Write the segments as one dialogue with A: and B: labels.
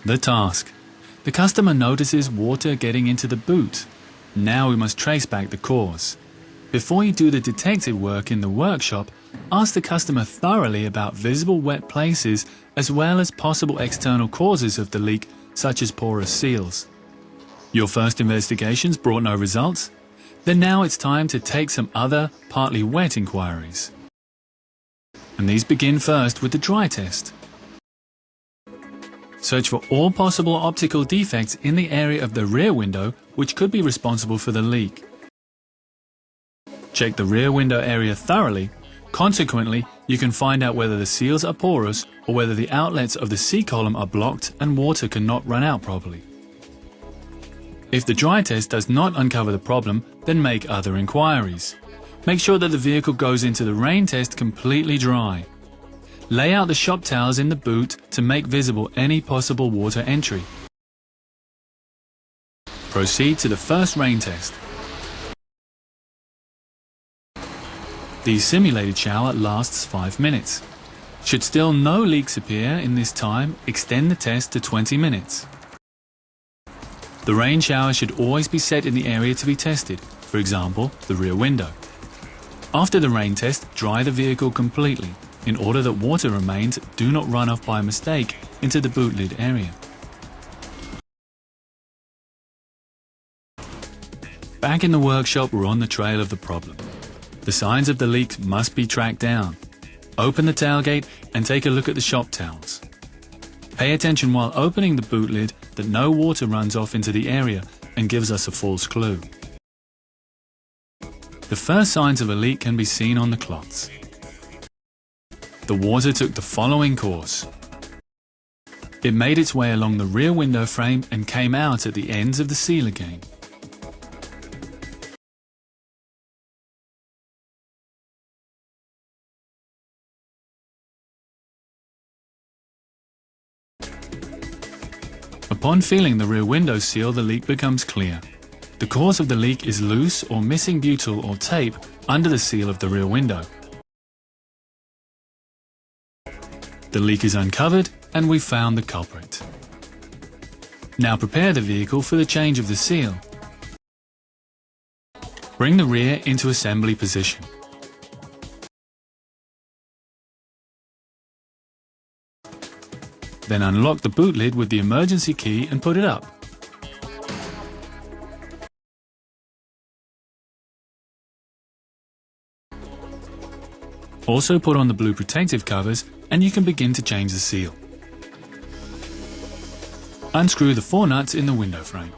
A: The task. The customer notices water getting into the boot. Now we must trace back the cause. Before you do the detective work in the workshop, ask the customer thoroughly about visible wet places as well as possible external causes of the leak, such as porous seals. Your first investigations brought no results? Then now it's time to take some other, partly wet inquiries. And these begin first with the dry test. Search for all possible optical defects in the area of the rear window which could be responsible for the leak. Check the rear window area thoroughly. Consequently, you can find out whether the seals are porous or whether the outlets of the C-column are blocked and water cannot run out properly. If the dry test does not uncover the problem, then make other inquiries. Make sure that the vehicle goes into the rain test completely dry. Lay out the shop towels in the boot to make visible any possible water entry. Proceed to the first rain test. The simulated shower lasts 5 minutes. Should still no leaks appear in this time, extend the test to 20 minutes. The rain shower should always be set in the area to be tested, for example, the rear window. After the rain test, dry the vehicle completely. In order that water remains, do not run off by mistake into the boot lid area. Back in the workshop, we're on the trail of the problem. The signs of the leaks must be tracked down. Open the tailgate and take a look at the shop towels. Pay attention while opening the boot lid that no water runs off into the area and gives us a false clue. The first signs of a leak can be seen on the cloths. The water took the following course. It made its way along the rear window frame and came out at the ends of the seal again. Upon feeling the rear window seal, the leak becomes clear. The cause of the leak is loose or missing butyl or tape under the seal of the rear window. The leak is uncovered and we've found the culprit. Now prepare the vehicle for the change of the seal. Bring the rear into assembly position. Then unlock the boot lid with the emergency key and put it up. Also put on the blue protective covers and you can begin to change the seal. Unscrew the 4 nuts in the window frame.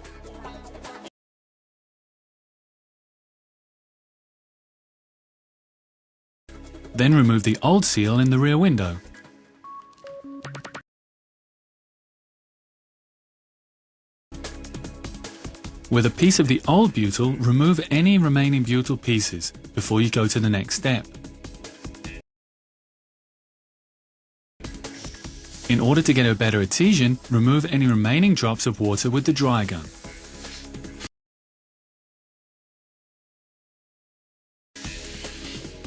A: Then remove the old seal in the rear window. With a piece of the old butyl, remove any remaining butyl pieces before you go to the next step. In order to get a better adhesion, remove any remaining drops of water with the dry gun.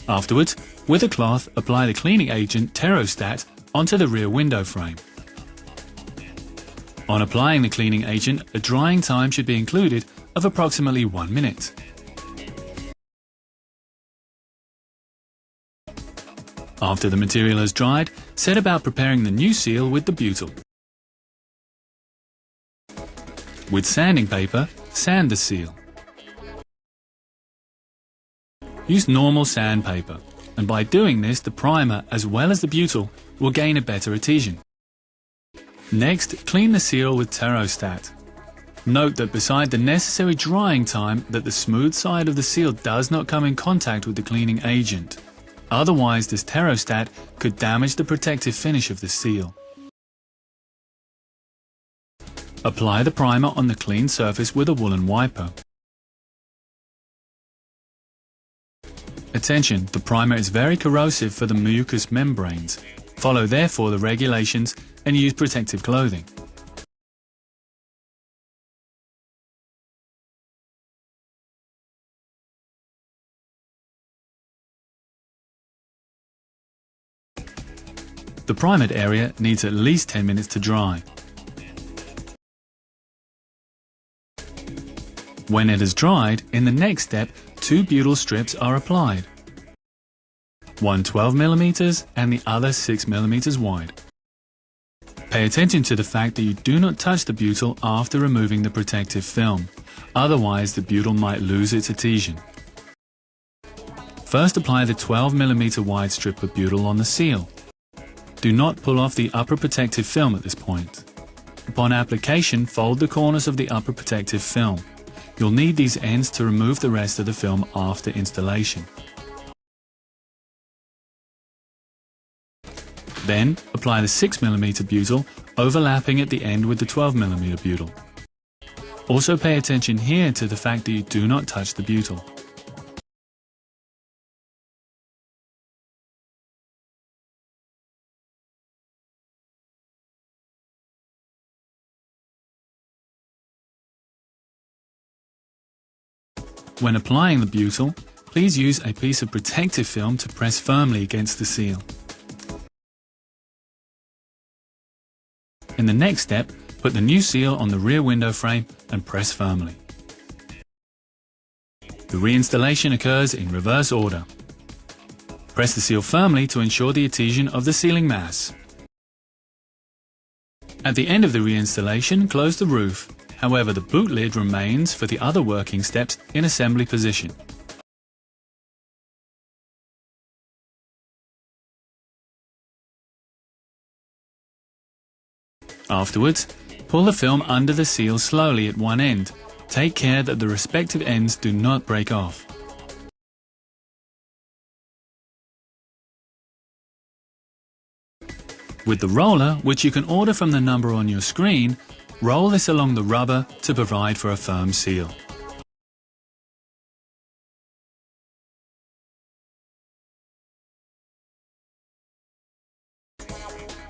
A: Afterwards, with a cloth, apply the cleaning agent Terostat onto the rear window frame. On applying the cleaning agent, a drying time should be included of approximately 1 minute. After the material has dried, set about preparing the new seal with the butyl. With sanding paper, sand the seal. Use normal sandpaper, and by doing this, the primer as well as the butyl will gain a better adhesion. Next, clean the seal with Terostat. Note that beside the necessary drying time, that the smooth side of the seal does not come in contact with the cleaning agent. Otherwise, this Terostat could damage the protective finish of the seal. Apply the primer on the clean surface with a woolen wiper. Attention, the primer is very corrosive for the mucous membranes. Follow therefore the regulations and use protective clothing. The primed area needs at least 10 minutes to dry. When it has dried, in the next step, 2 butyl strips are applied. One 12mm and the other 6mm wide. Pay attention to the fact that you do not touch the butyl after removing the protective film, otherwise the butyl might lose its adhesion. First apply the 12mm wide strip of butyl on the seal. Do not pull off the upper protective film at this point. Upon application, fold the corners of the upper protective film. You'll need these ends to remove the rest of the film after installation. Then, apply the 6mm butyl, overlapping at the end with the 12mm butyl. Also pay attention here to the fact that you do not touch the butyl. When applying the butyl, please use a piece of protective film to press firmly against the seal. In the next step, put the new seal on the rear window frame and press firmly. The reinstallation occurs in reverse order. Press the seal firmly to ensure the adhesion of the sealing mass. At the end of the reinstallation, close the roof. However, the boot lid remains for the other working steps in assembly position. Afterwards, pull the film under the seal slowly at one end. Take care that the respective ends do not break off. With the roller, which you can order from the number on your screen, roll this along the rubber to provide for a firm seal.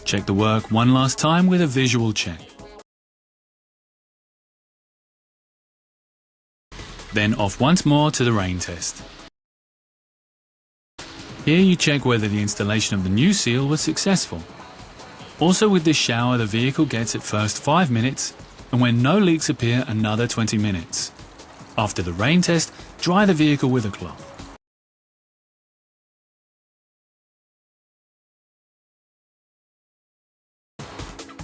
A: Check the work one last time with a visual check. Then off once more to the rain test. Here you check whether the installation of the new seal was successful. Also with this shower, the vehicle gets at first 5 minutes, and when no leaks appear, another 20 minutes. After the rain test, dry the vehicle with a cloth.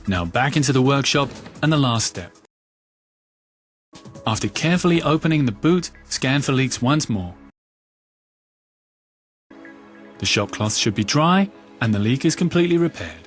A: Now back into the workshop and the last step. After carefully opening the boot, scan for leaks once more. The shop cloth should be dry and the leak is completely repaired.